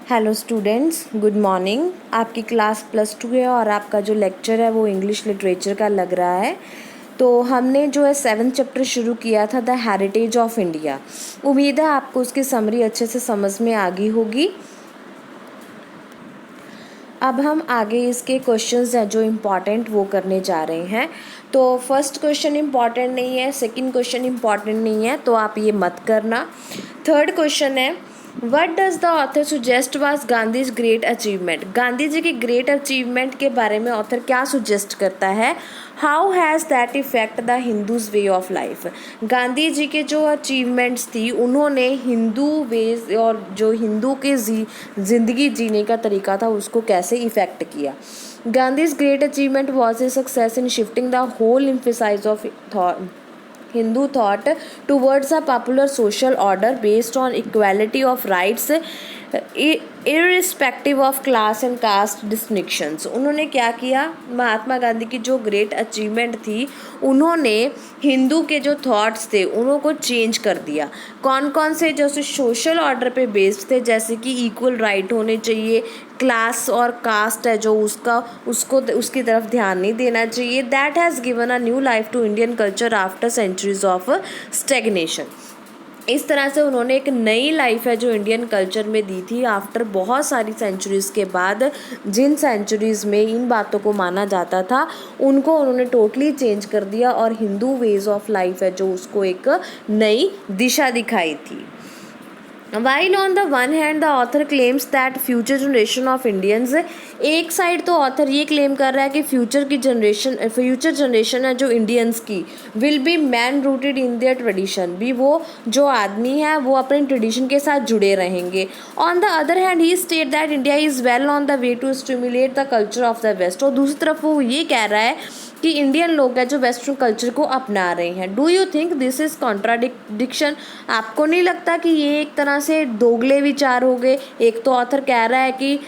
Hello students, good morning. आपकी class +2 है और आपका जो लेक्चर है वो इंग्लिश लिटरेचर का लग रहा है। तो हमने जो है 7th चैप्टर शुरू किया था, द हेरिटेज ऑफ इंडिया। उम्मीद है आपको उसकी समरी अच्छे से समझ में आ गई होगी। अब हम आगे इसके क्वेश्चंस हैं जो इम्पॉर्टेंट वो करने जा रहे हैं। तो फर्स्ट क्वेश्चन इम्पॉर्टेंट नहीं है, सेकंड क्वेश्चन इम्पॉर्टेंट नहीं है, तो आप ये मत करना। थर्ड क्वेश्चन है, what does the author suggest was Gandhi's great achievement. Gandhi ji के ग्रेट अचीवमेंट के बारे में ऑथर क्या सुजेस्ट करता है। How has that effect the Hindus way of life. Gandhi ji के जो अचीवमेंट्स थी उन्होंने हिंदू वे और जो हिंदू के ज़िंदगी जीने का तरीका था उसको कैसे इफ़ेक्ट किया। Gandhi's great achievement was a success in shifting the whole emphasise of Hindu thought towards a popular social order based on equality of rights irrespective of class and caste distinctions। उन्होंने क्या किया, महात्मा गांधी की जो ग्रेट अचीवमेंट थी उन्होंने हिंदू के जो thoughts थे उनको चेंज कर दिया। कौन कौन से, जैसे सोशल ऑर्डर पे बेस्ड थे, जैसे कि इक्वल राइट होने चाहिए, क्लास और कास्ट है जो उसकी तरफ ध्यान नहीं देना चाहिए। That has given a new life to Indian culture after centuries of stagnation. इस तरह से उन्होंने एक नई लाइफ है जो इंडियन कल्चर में दी थी आफ्टर बहुत सारी सेंचुरीज़ के बाद। जिन सेंचुरीज़ में इन बातों को माना जाता था उनको उन्होंने टोटली चेंज कर दिया और हिंदू वेज ऑफ लाइफ है जो उसको एक नई दिशा दिखाई थी। While on the one hand the author claims that future generation of Indians, एक साइड तो ऑथर ये क्लेम कर रहा है कि फ्यूचर जनरेशन है जो इंडियंस की will be man rooted in their tradition, भी वो जो आदमी है वो अपने ट्रेडिशन के साथ जुड़े रहेंगे। On the other hand he state that India is well on the way to stimulate the culture of the west. और दूसरी तरफ वो ये कह रहा है कि इंडियन लोग हैं जो वेस्टर्न कल्चर को अपना रहे हैं। Do you think this is contradiction. आपको नहीं लगता कि ये एक तरह से दोगले विचार हो गए। एक तो ऑथर कह रहा है कि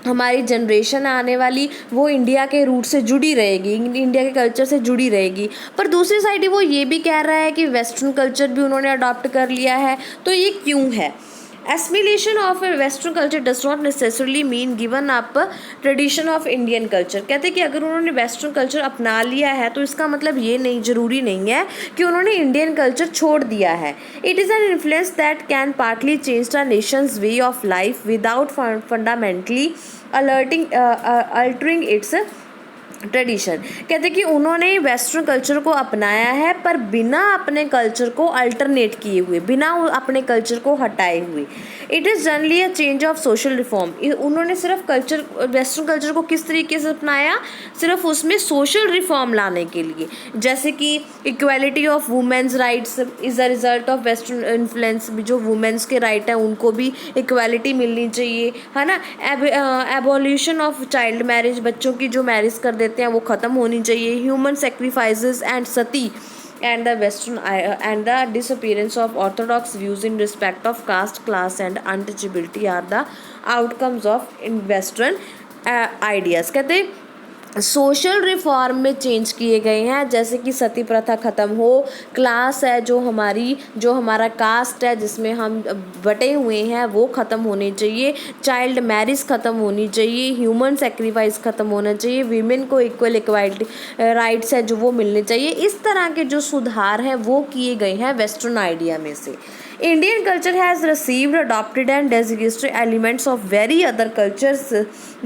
हमारी जनरेशन आने वाली वो इंडिया के रूट से जुड़ी रहेगी, इंडिया के कल्चर से जुड़ी रहेगी, पर दूसरी साइड वो ये भी कह रहा है कि वेस्टर्न कल्चर भी उन्होंने अडॉप्ट कर लिया है। तो ये क्यों है। Assimilation of a Western culture does not necessarily mean given up tradition of Indian culture। कहते हैं कि अगर उन्होंने वेस्टर्न कल्चर अपना लिया है तो इसका मतलब ये नहीं, ज़रूरी नहीं है कि उन्होंने इंडियन कल्चर छोड़ दिया है। It is an influence that can partly change the Nations way of life without fundamentally altering it's tradition. कहते हैं कि उन्होंने वेस्टर्न कल्चर को अपनाया है पर बिना अपने कल्चर को अल्टरनेट किए हुए, बिना अपने कल्चर को हटाए हुए। It is generally a change of social reform. उन्होंने सिर्फ वेस्टर्न कल्चर को किस तरीके से अपनाया, सिर्फ उसमें सोशल रिफॉर्म लाने के लिए, जैसे कि equality of women's rights is a result of western influence. जो वुमेन्स के राइट हैं उनको भी इक्वालिटी मिलनी चाहिए, है ना। एबोल्यूशन ऑफ चाइल्ड मैरिज, बच्चों की जो मैरिज कर देते हैं वो ख़त्म होनी चाहिए। Human sacrifices and Sati and the disappearance of orthodox views in respect of caste, class and untouchability are the outcomes of western ideas। कहते सोशल रिफॉर्म में चेंज किए गए हैं, जैसे कि सती प्रथा ख़त्म हो, क्लास है जो हमारा कास्ट है जिसमें हम बटे हुए हैं वो ख़त्म होने चाहिए, चाइल्ड मैरिज ख़त्म होनी चाहिए, ह्यूमन सेक्रीफाइस ख़त्म होना चाहिए, वीमेन को इक्वालिटी राइट्स है जो वो मिलने चाहिए। इस तरह के जो सुधार हैं वो किए गए हैं वेस्टर्न आइडिया में से। Indian culture has received, adopted and designated elements of very other cultures,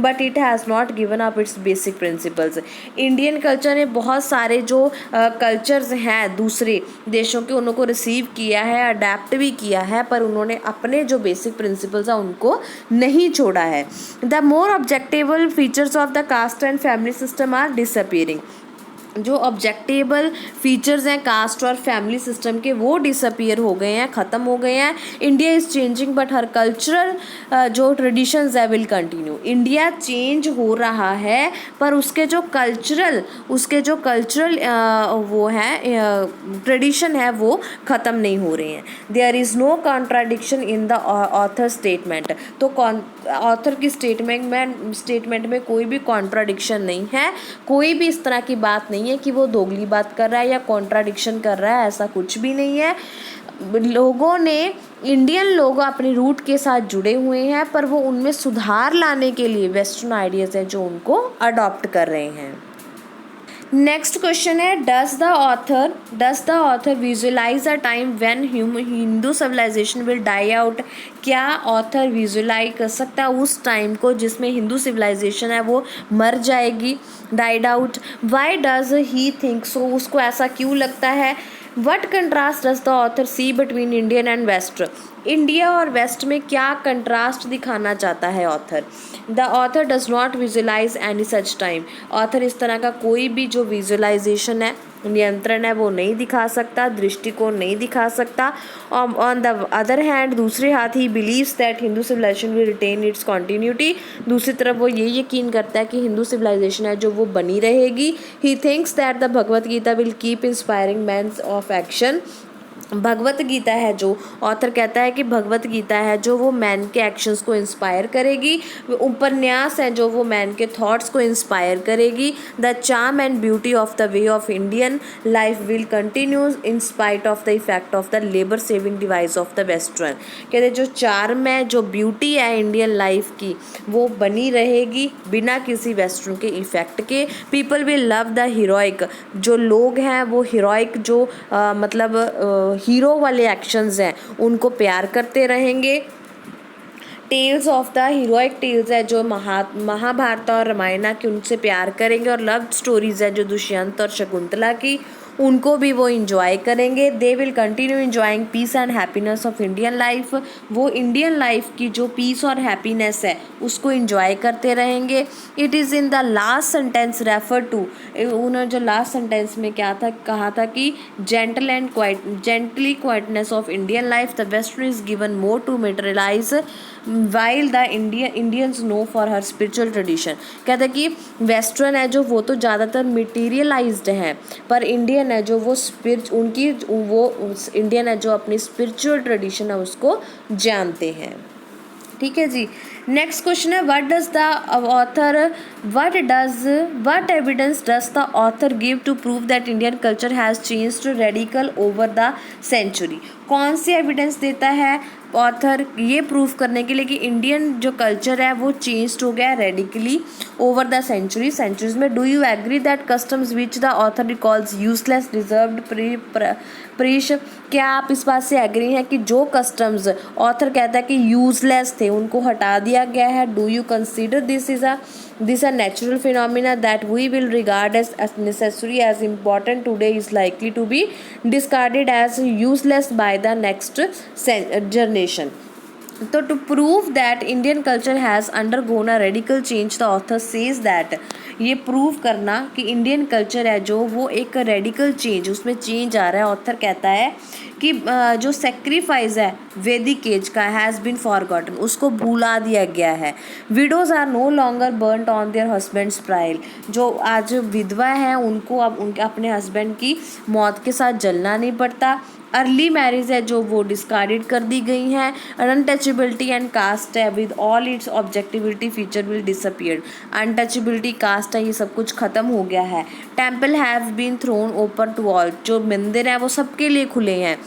but it has not given up its basic principles। Indian culture ने बहुत सारे जो कल्चर्स हैं दूसरे देशों के उनको रिसीव किया है, अडेप्ट भी किया है, पर उन्होंने अपने जो बेसिक प्रिंसिपल्स हैं उनको नहीं छोड़ा है। The more objectable features of the caste and family system are disappearing. जो ऑब्जेक्टेबल फीचर्स हैं कास्ट और फैमिली सिस्टम के वो डिसअपीयर हो गए हैं, ख़त्म हो गए हैं। India is changing but her cultural जो ट्रेडिशंस है विल कंटिन्यू। इंडिया चेंज हो रहा है पर उसके जो कल्चरल वो है ट्रेडिशन है वो ख़त्म नहीं हो रहे हैं। There is no contradiction in the author statement. तो ऑथर की स्टेटमेंट में कोई भी कॉन्ट्राडिक्शन नहीं है, कोई भी इस तरह की बात नहीं है कि वो दोगली बात कर रहा है या कॉन्ट्राडिक्शन कर रहा है, ऐसा कुछ भी नहीं है। लोगों ने इंडियन लोग अपने रूट के साथ जुड़े हुए हैं, पर वो उनमें सुधार लाने के लिए वेस्टर्न आइडियाज़ हैं जो उनको अडॉप्ट कर रहे हैं। नेक्स्ट क्वेश्चन है, does the author visualise a time when Hindu civilisation will die out? क्या ऑथर विजुअलाइज कर सकता है उस टाइम को जिसमें हिंदू सिविलाइजेशन है वो मर जाएगी, died out? Why does he think so? उसको ऐसा क्यों लगता है? What contrast does the author see between Indian and west? India और वेस्ट में क्या कंट्रास्ट दिखाना चाहता है author? The author does not visualise any such time. Author इस तरह का कोई भी जो विजुअलाइजेशन है, नियंत्रण है, वो नहीं दिखा सकता, दृष्टिकोण नहीं दिखा सकता। ऑन द अदर हैंड, दूसरे हाथ, he believes that Hindu civilisation will retain its continuity. दूसरी तरफ वो ये यकीन करता है कि हिंदू सिविलाइजेशन है जो वो बनी रहेगी। He thinks that the Bhagavad Gita will keep inspiring mans of action. Bhagavad Gita है जो ऑथर कहता है कि भगवत गीता है जो वो मैन के एक्शंस को इंस्पायर करेगी। उपन्यास है जो वो मैन के थॉट्स को इंस्पायर करेगी। The charm and beauty of the way of Indian life will continue in spite of the effect of the labour saving device of the western. कहते हैं जो चार्म है, जो ब्यूटी है इंडियन लाइफ की, वो बनी रहेगी बिना किसी वेस्टर्न के इफेक्ट के। People will love the heroic. जो लोग हैं वो हीरोइक जो मतलब हीरो वाले एक्शंस हैं उनको प्यार करते रहेंगे। Tales of the heroic tales है जो महाभारत और रामायण की, उनसे प्यार करेंगे। और लव स्टोरीज है जो दुष्यंत और शकुंतला की, उनको भी वो इंजॉय करेंगे। They will continue enjoying peace and happiness of Indian life. वो इंडियन लाइफ की जो पीस और हैप्पीनेस है उसको इंजॉय करते रहेंगे। It is in the last sentence refer to, उन्होंने जो लास्ट सेंटेंस में क्या था कहा था कि gently quietness of Indian life the western is given more to materialise while the Indians know for her spiritual tradition. कहते हैं कि वेस्टर्न है जो वो तो ज़्यादातर मटीरियलाइज्ड है, पर इंडियन है जो वो इंडियन है जो अपनी स्पिरिचुअल ट्रेडिशन है उसको जानते हैं। ठीक है जी। नेक्स्ट क्वेश्चन है, what evidence does the author give to prove that Indian culture has changed radical over the century? कौन सी एविडेंस देता है ऑथर ये प्रूव करने के लिए कि इंडियन जो कल्चर है वो चेंज्ड हो गया है रेडिकली ओवर द सेंचुरीज में? Do you agree that customs which the author recalls useless deserved perish? क्या आप इस बात से एग्री हैं कि जो कस्टम्स ऑथर कहता है कि यूजलेस थे उनको हटा दिया गया है? Do you consider this a natural phenomena that we will regard as necessary as important today is likely to be discarded as useless by the next generation? तो to prove that Indian culture has undergone a radical change the author says that, ये prove करना कि Indian culture है जो वो एक radical change, उसमें change आ रहा है। ऑथर कहता है कि जो सेक्रीफाइस है वैदिक एज का हैज़ बीन फॉरगॉटन, उसको भूला दिया गया है। Widows are no longer burned on their husbands pyre, जो आज विधवा हैं उनको अब उनके अपने हस्बैंड की मौत के साथ जलना नहीं पड़ता। अर्ली मैरिज है जो वो डिस्कार्डेड कर दी गई हैं। अनटचेबिलिटी एंड कास्ट है with all its objectivity feature will disappear, untouchability caste है ये सब कुछ ख़त्म हो गया है। Temple have been thrown open to all, जो मंदिर हैं वो सबके लिए खुले हैं,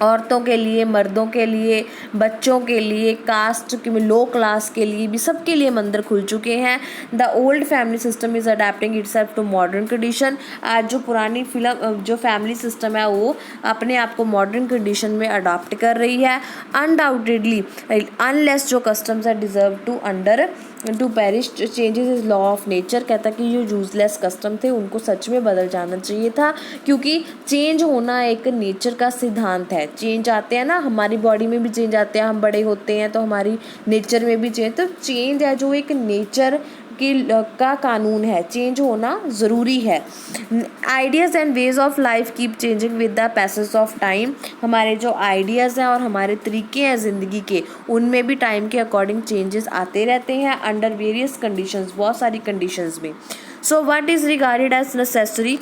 औरतों के लिए, मर्दों के लिए, बच्चों के लिए, कास्ट के लो क्लास के लिए भी, सबके लिए मंदिर खुल चुके हैं। The old family system is adapting itself to modern condition, आज जो पुरानी जो फैमिली सिस्टम है वो अपने आप को मॉडर्न कंडीशन में अडॉप्ट कर रही है। अनडाउटेडली अनलेस जो कस्टम्स है deserve to perish changes is law of nature, कहता कि जो यूजलेस कस्टम थे उनको सच में बदल जाना चाहिए था, क्योंकि चेंज होना एक नेचर का सिद्धांत है। चेंज आते हैं ना, हमारी बॉडी में भी चेंज आते हैं, हम बड़े होते हैं तो हमारी नेचर में भी चेंज, तो चेंज है जो एक नेचर का कानून है, चेंज होना ज़रूरी है। Ideas and ways of life keep changing with the passage of time, हमारे जो आइडियाज़ हैं और हमारे तरीके हैं ज़िंदगी के उनमें भी टाइम के अकॉर्डिंग चेंजेस आते रहते हैं अंडर वेरियस कंडीशंस, बहुत सारी कंडीशंस में। So what is regarded as necessary,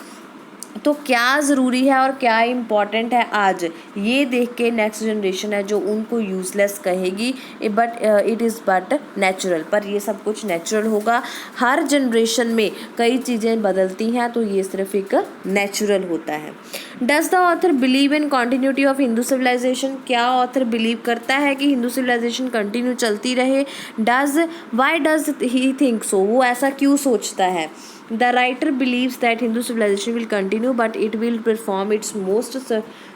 तो क्या ज़रूरी है और क्या इम्पॉर्टेंट है आज, ये देख के नेक्स्ट जनरेशन है जो उनको यूज़लेस कहेगी, but it is but natural. पर ये सब कुछ नेचुरल होगा। हर जनरेशन में कई चीज़ें बदलती हैं, तो ये सिर्फ एक नेचुरल होता है। Does the author believe in continuity of Hindu civilisation, क्या ऑथर बिलीव करता है कि हिंदू सिविलाइजेशन कंटिन्यू चलती रहे। Why does he think so, वो ऐसा क्यों सोचता है। The writer believes that Hindu civilization will continue, but it will perform its most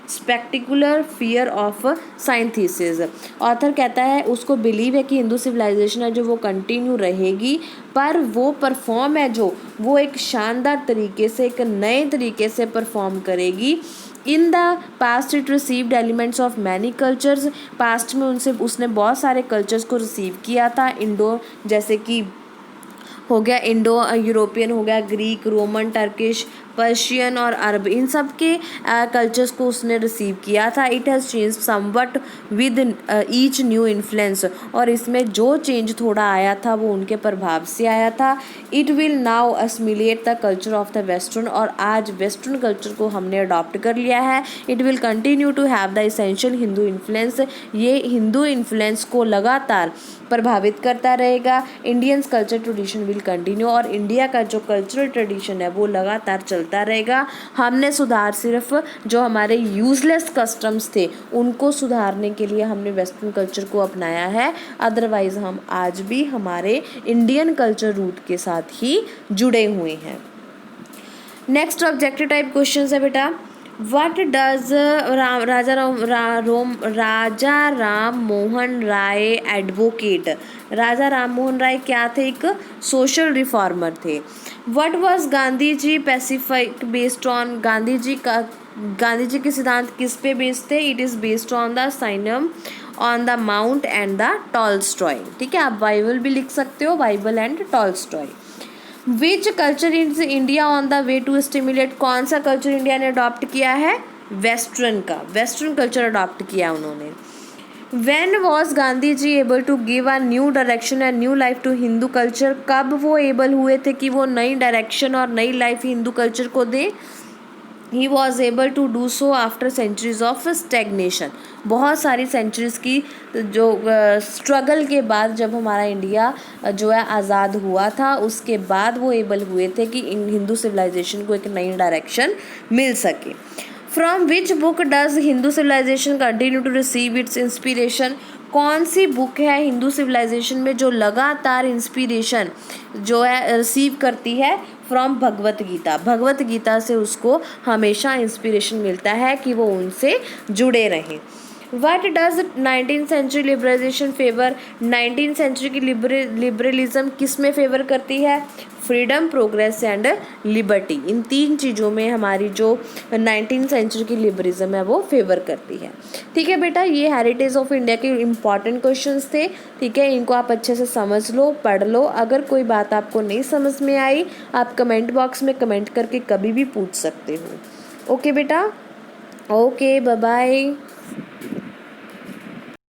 spectacular fear of synthesis. Author कहता है उसको बिलीव है कि हिंदू सिविलाइजेशन है जो वो कंटिन्यू रहेगी, पर वो परफॉर्म है जो वो एक शानदार तरीके से, एक नए तरीके से परफॉर्म करेगी। In the past it received elements of many cultures, past में उसने बहुत सारे कल्चर्स को रिसीव किया था। इंडो जैसे कि हो गया, इंडो यूरोपियन हो गया, ग्रीक, रोमन, टर्किश, पर्शियन और अरब, इन सब के कल्चर्स को उसने रिसीव किया था। It has change somewhat with each new influence, और इसमें जो चेंज थोड़ा आया था वो उनके प्रभाव से आया था। It will now assimilate the culture of the western, और आज वेस्टर्न कल्चर को हमने अडॉप्ट कर लिया है। It will continue to have the essential Hindu influence, ये हिंदू इन्फ्लुएंस को लगातार प्रभावित करता रहेगा। Indians culture tradition will continue, और इंडिया का जो कल्चरल ट्रेडिशन है वो लगातार चलता रहेगा। हमने सुधार सिर्फ जो हमारे यूजलेस कस्टम्स थे उनको सुधारने के लिए हमने वेस्टर्न कल्चर को अपनाया है, अदरवाइज हम आज भी हमारे इंडियन कल्चर रूट के साथ ही जुड़े हुए हैं। नेक्स्ट ऑब्जेक्टिव टाइप क्वेश्चन है बेटा, What does Raja Ram Mohan Roy advocate, Raja Ram Mohan Roy क्या थे, एक सोशल रिफॉर्मर थे। What was Gandhi ji pacific based on, Gandhi ji के सिद्धांत किस पे बेस्ड थे। It is based on the sermon on the mount and the Tolstoy. ठीक है, आप बाइबल भी लिख सकते हो, Bible and Tolstoy. Which culture is India on the way to stimulate, कौन सा कल्चर इंडिया ने अडॉप्ट किया है, वेस्टर्न का, वेस्टर्न कल्चर अडॉप्ट किया उन्होंने। When was Gandhi ji able to give a new direction and new life to Hindu culture, कब वो एबल हुए थे कि वो नई डायरेक्शन और नई लाइफ हिंदू कल्चर को दें। He was able to do so after centuries of stagnation, बहुत सारी सेंचुरीज की जो स्ट्रगल के बाद जब हमारा इंडिया जो है आज़ाद हुआ था, उसके बाद वो एबल हुए थे कि हिंदू सिविलाइजेशन को एक नई डायरेक्शन मिल सके। From which book does Hindu civilisation continue to receive its inspiration, कौन सी बुक है हिंदू सिविलाइजेशन में जो लगातार इंस्पिरेशन जो है रिसीव करती है, फ्रॉम भगवत गीता, भगवत गीता से उसको हमेशा इंस्पिरेशन मिलता है कि वो उनसे जुड़े रहें। What does 19th century liberalisation favour, 19th century की लिबरलिज्म किस में फेवर करती है, फ्रीडम, प्रोग्रेस एंड लिबर्टी, इन तीन चीज़ों में हमारी जो 19th सेंचुरी की लिबरलिज्म है वो फेवर करती है। ठीक है बेटा, ये हेरिटेज ऑफ इंडिया के इंपॉर्टेंट क्वेश्चंस थे। ठीक है, इनको आप अच्छे से समझ लो, पढ़ लो। अगर कोई बात आपको नहीं समझ में आई, आप कमेंट बॉक्स में कमेंट करके कभी भी पूछ सकते हो। ओके बेटा, ओके, बाय बाय।